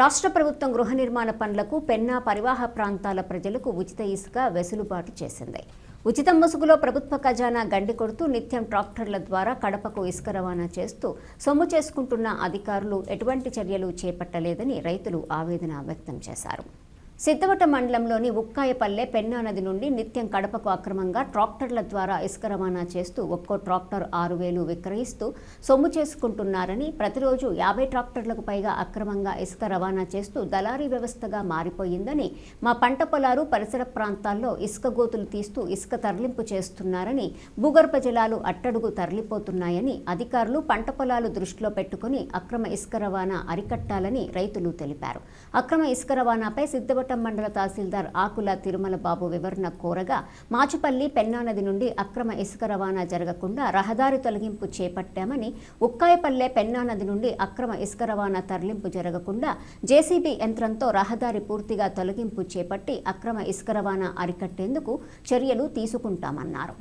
రాష్ట్ర ప్రభుత్వం గృహ నిర్మాణ పనులకు పెన్నా పరివాహ ప్రాంతాల ప్రజలకు ఉచిత ఇసుక వెసులుబాటు చేసింది. ఉచిత ముసుగులో ప్రభుత్వ ఖజానా గండి కొడుతూ నిత్యం ట్రాక్టర్ల ద్వారా కడపకు ఇసుక రవాణా చేస్తూ సొమ్ము చేసుకుంటున్న అధికారులు ఎటువంటి చర్యలు చేపట్టలేదని రైతులు ఆవేదన వ్యక్తం చేశారు. సిద్ధవట మండలంలోని ఉక్కాయపల్లె పెన్నా నది నుండి నిత్యం కడపకు అక్రమంగా ట్రాక్టర్ల ద్వారా ఇసుక రవాణా చేస్తూ ఒక్కో ట్రాక్టర్ 6,000 విక్రయిస్తూ సొమ్ము చేసుకుంటున్నారని, ప్రతిరోజు 50 ట్రాక్టర్లకు పైగా అక్రమంగా ఇసుక రవాణా చేస్తూ దళారీ వ్యవస్థగా మారిపోయిందని, మా పంట పొలాలు పరిసర ప్రాంతాల్లో ఇసుక గోతులు తీస్తూ ఇసుక తరలింపు చేస్తున్నారని, భూగర్భ జలాలు అట్టడుగు తరలిపోతున్నాయని, అధికారులు పంట పొలాలు దృష్టిలో పెట్టుకుని అక్రమ ఇసుక రవాణా అరికట్టాలని రైతులు తెలిపారు. అక్రమ ఇసుక రవాణాపై సిద్ధవట మండల తహసీల్దార్ ఆకుల తిరుమల బాబు వివరణ కోరగా, మాచుపల్లి పెన్నా నది నుండి అక్రమ ఇసుక రవాణా జరగకుండా రహదారి తొలగింపు చేపట్టామని, ఉక్కాయపల్లె పెన్నా నది నుండి అక్రమ ఇసుక రవాణా తరలింపు జరగకుండా జేసీబీ యంత్రంతో రహదారి పూర్తిగా తొలగింపు చేపట్టి అక్రమ ఇసుక రవాణా అరికట్టేందుకు చర్యలు తీసుకుంటామన్నారు.